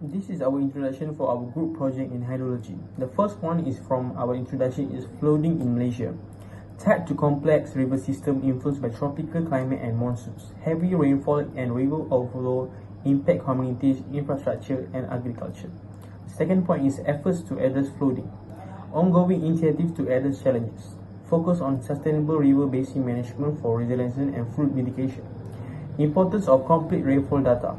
This is our introduction for our group project in hydrology. The first one is from our introduction is flooding in Malaysia. Tied to complex river system influenced by tropical climate and monsoons. Heavy rainfall and river overflow impact communities, infrastructure, and agriculture. Second point is efforts to address flooding. Ongoing initiatives to address challenges. Focus on sustainable river basin management for resilience and flood mitigation. Importance of complete rainfall data.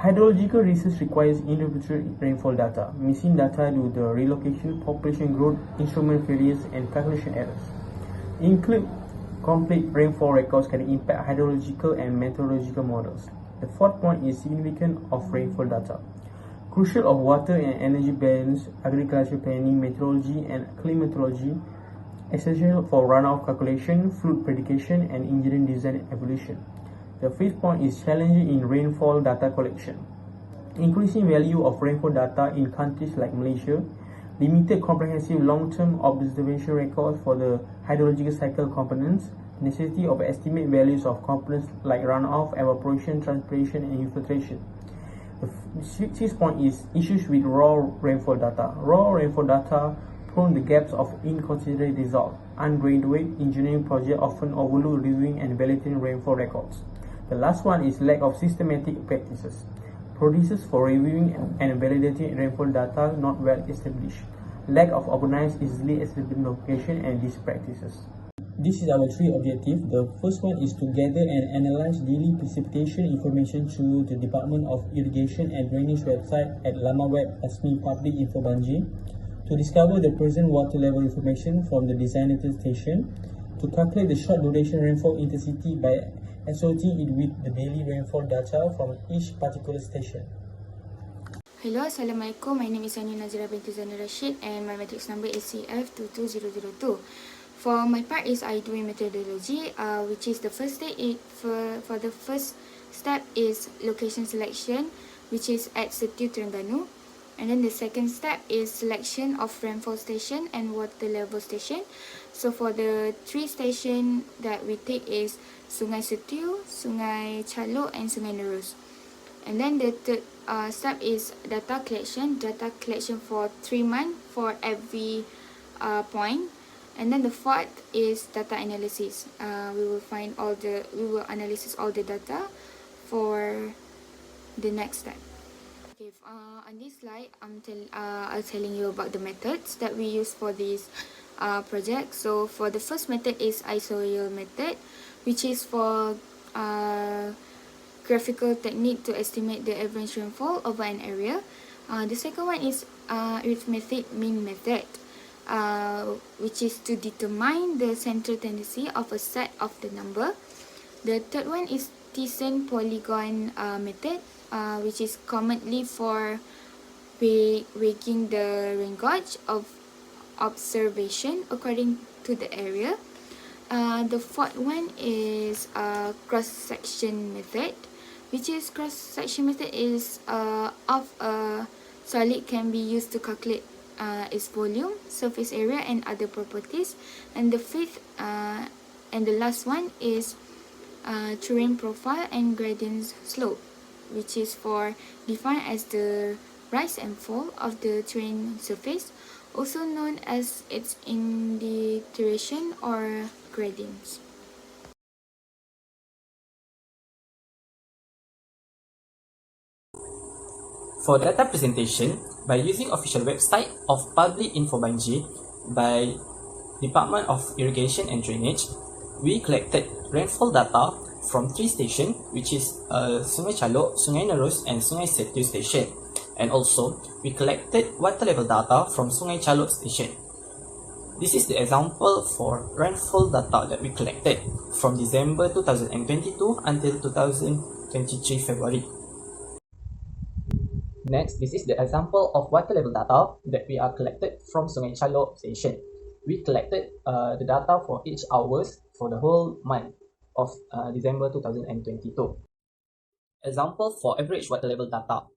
Hydrological research requires individual rainfall data. Missing data due to relocation, population growth, instrument failures, and calculation errors. Include complete rainfall records can impact hydrological and meteorological models. The fourth point is significance of rainfall data. Crucial of water and energy balance, agriculture planning, meteorology, and climatology, essential for runoff calculation, flood prediction, and engineering design and evolution. The fifth point is challenging in rainfall data collection. Increasing value of rainfall data in countries like Malaysia, limited comprehensive long-term observation records for the hydrological cycle components, necessity of estimate values of components like runoff, evaporation, transpiration, and infiltration. The sixth point is issues with raw rainfall data. Raw rainfall data prone the gaps of inconsiderate result. Ungraduate engineering projects often overlook reviewing and validating rainfall records. The last one is lack of systematic practices. Procedures for reviewing and validating rainfall data not well established. Lack of organized, easily accessible location and these practices. This is our three objectives. The first one is to gather and analyze daily precipitation information through the Department of Irrigation and Drainage website at LamaWeb Asmi Public Info Banji. To discover the present water level information from the designated station. To calculate the short duration rainfall intensity by associating it with the daily rainfall data from each particular station. Hello, Assalamualaikum. My name is Ani Nazira binti Zainal Rashid and my matrix number is CF22002. For my part is I doing methodology, which is the first day. For the first step is location selection, which is at Setiu Terengganu. And then the second step is selection of rainfall station and water level station. So for the three station that we take is Sungai Setiu, Sungai Chalok, and Sungai Nerus. And then the third step is data collection. Data collection for 3 months for every point. And then the fourth is data analysis. We will analyze all the data for the next step. Okay, on this slide, I'm telling you about the methods that we use for this project. So for the first method is isorial method, which is for graphical technique to estimate the average rainfall over an area. The second one is arithmetic mean method, which is to determine the central tendency of a set of the number. The third one is Thiessen polygon method, which is commonly for weighing the rain gauge of observation according to the area. The fourth one is cross-section method, which is cross-section method is of a solid can be used to calculate its volume, surface area, and other properties. And the fifth and the last one is terrain profile and gradient slope, which is for defined as the rise and fall of the terrain surface, also known as its indication or gradients. For data presentation, by using official website of Public Info Banji by Department of Irrigation and Drainage, we collected rainfall data from 3 stations, which is Sungai Chalok, Sungai Nerus, and Sungai Setiu station. And also, we collected water level data from Sungai Chalok station. This is the example for rainfall data that we collected from December 2022 until 2023 February. Next, this is the example of water level data that we are collected from Sungai Chalok station. We collected the data for each hours for the whole month of December 2022. Example for average water level data.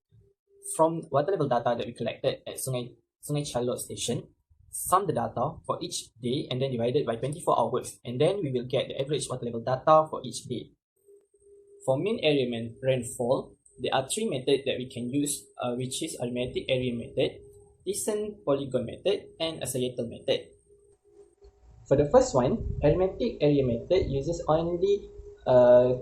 From water level data that we collected at Sungai Chalok station, sum the data for each day and then divided by 24 hours, and then we will get the average water level data for each day. For mean area rainfall, There are three methods that we can use, which is arithmetic area method, decent polygon method, and a societal method. For the first one, arithmetic area method uses only a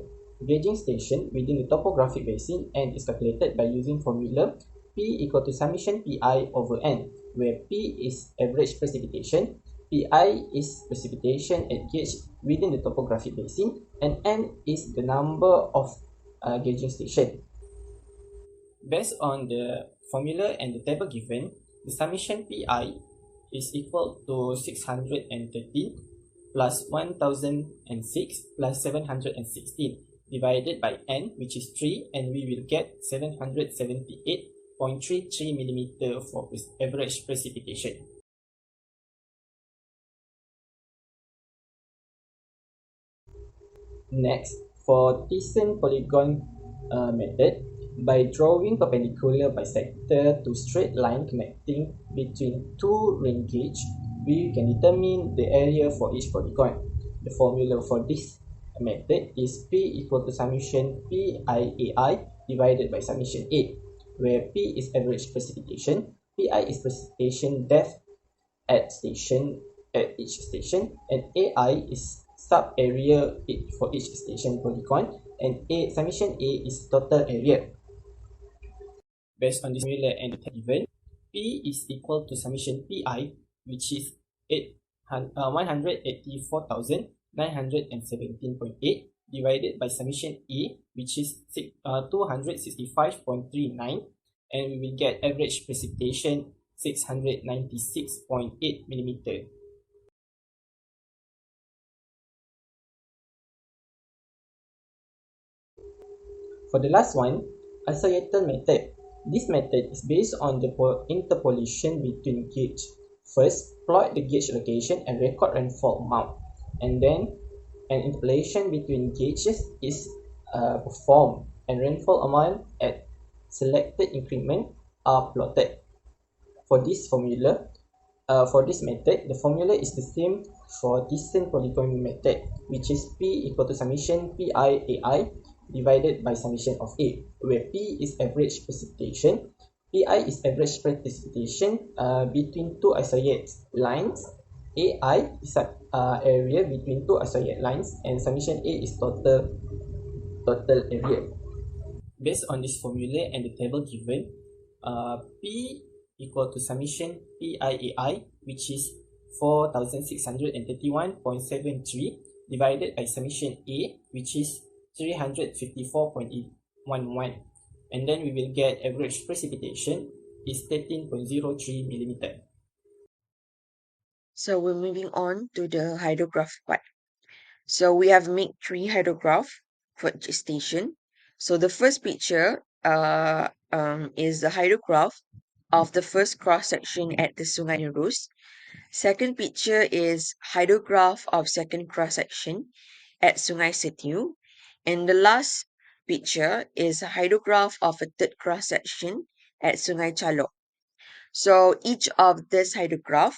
gauging station within the topographic basin and is calculated by using formula P equal to summation Pi over N, where P is average precipitation, Pi is precipitation at gauge within the topographic basin, and N is the number of gauging station. Based on the formula and the table given, the summation Pi is equal to 613 plus 1006 plus 716 divided by n, which is 3, and we will get 778.33 millimeter for average precipitation. Next, for Thiessen polygon method, by drawing perpendicular bisector to straight line connecting between two rain gauge, we can determine the area for each polygon. The formula for this method is P equal to summation PIAI divided by summation A, where P is average precipitation, PI is precipitation depth at each station, and AI is sub area for each station polygon, and summation A is total area. Based on this formula and the given, P is equal to summation Pi, which is 184,917.8 divided by summation A, which is 265.39, and we will get average precipitation 696.8 millimeter. For the last one, a societal method. This method is based on the interpolation between gauge. First, plot the gauge location and record rainfall amount, and then an interpolation between gauges is performed, and rainfall amount at selected increment are plotted. For this method, the formula is the same for Thiessen polygon method, which is P equal to summation PIAI divided by summation of A, where P is average precipitation, Pi is average precipitation between two isohyet lines, AI is area between two isohyet lines, and summation A is total area. Based on this formula and the table given, P equal to summation PIAI, which is 4,631.73 divided by summation A, which is 354.11, and then we will get average precipitation is 13.03 millimeter. So we're moving on to the hydrograph part. So we have made 3 hydrograph for each station. So the first picture is the hydrograph of the first cross section at the Sungai Nerus. Second picture is hydrograph of second cross section at Sungai Setiu. And the last picture is a hydrograph of a third cross section at Sungai Chalok. So each of this hydrograph,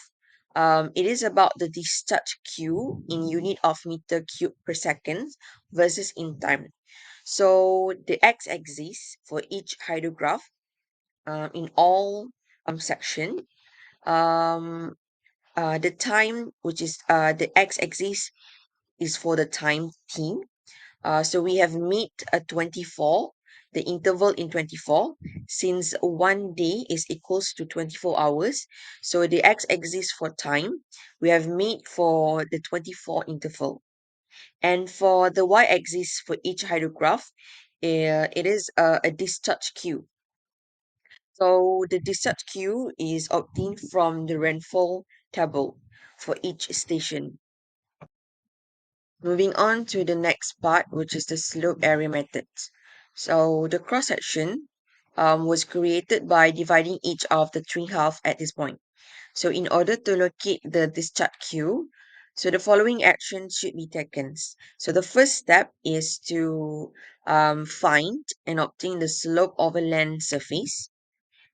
it is about the discharge Q in unit of meter cube per second versus in time. So the x-axis for each hydrograph in all section, the time, which is the x-axis is for the time t. So we have made a 24, the interval in 24, since one day is equals to 24 hours. So the x-axis for time, we have made for the 24 interval. And for the y-axis for each hydrograph, it is a discharge Q. So the discharge Q is obtained from the rainfall table for each station. Moving on to the next part, which is the slope area method. So the cross section was created by dividing each of the 3 halves at this point. So in order to locate the discharge Q, so the following actions should be taken. So the first step is to find and obtain the slope over land surface,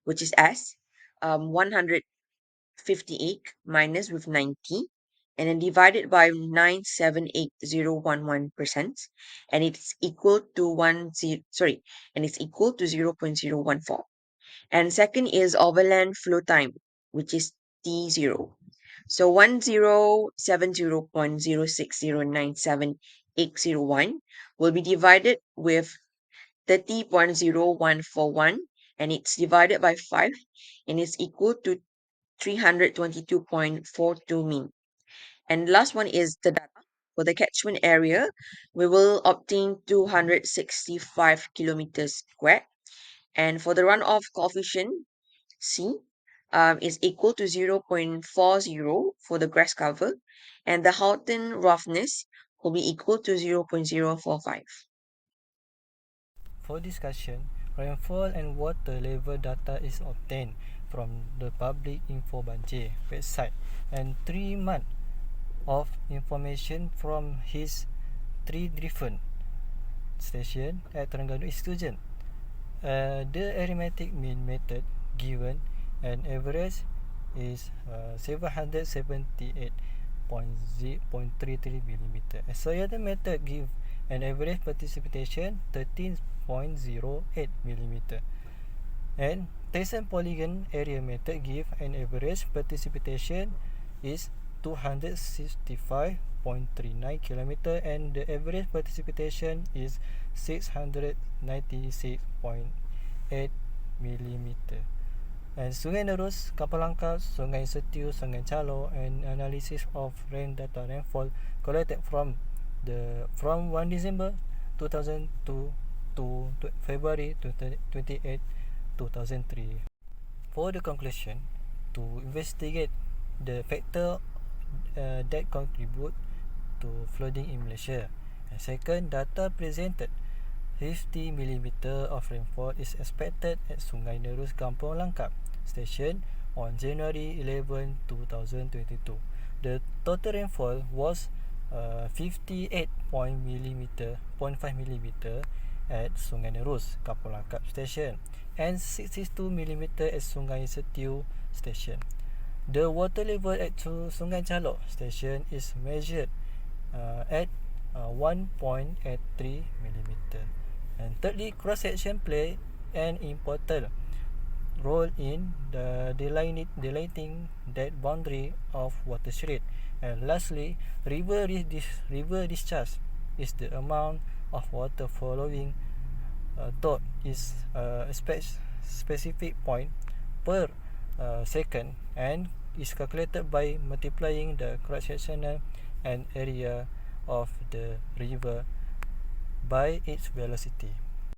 which is S, 158 minus with 90, and then divided by 978,011%, and it's equal to 0.014. And second is overland flow time, which is T0. So 1070.06097,801 will be divided with 30.0141, and it's divided by 5, and it's equal to 322.42 mean. And last one is the data. For the catchment area, we will obtain 265 kilometers square. And for the runoff coefficient, C, is equal to 0.40 for the grass cover, and the Houghton roughness will be equal to 0.045. For discussion, rainfall and water level data is obtained from the Public Info Banjir website, and 3 months of information from his 3 different stations at Terengganu is chosen. The arithmetic mean method given an average is 778.33 mm. A Soyada method give an average precipitation 13.08 mm. And Tyson polygon area method give an average precipitation is 265.39 km, and the average precipitation is 696.8 mm. And Sungai Nerus, Kapal Langkap, Sungai Setiu, Sungai Calo, and analysis of rain data rainfall collected from 1 December 2002 to February 28, 2003. For the conclusion, to investigate the factor that contribute to flooding in Malaysia. And second, data presented 50 mm of rainfall is expected at Sungai Nerus Kampung Langkap station on January 11, 2022. The total rainfall was 58.5 mm at Sungai Nerus Kampung Langkap station and 62 mm at Sungai Setiu station. The water level at Sungai Calo station is measured at 1.83 mm. And thirdly, cross-section play an important role in the delineating that boundary of watershed. And lastly, river discharge is the amount of water flowing thought is a specific point per second, and is calculated by multiplying the cross-sectional and area of the river by its velocity.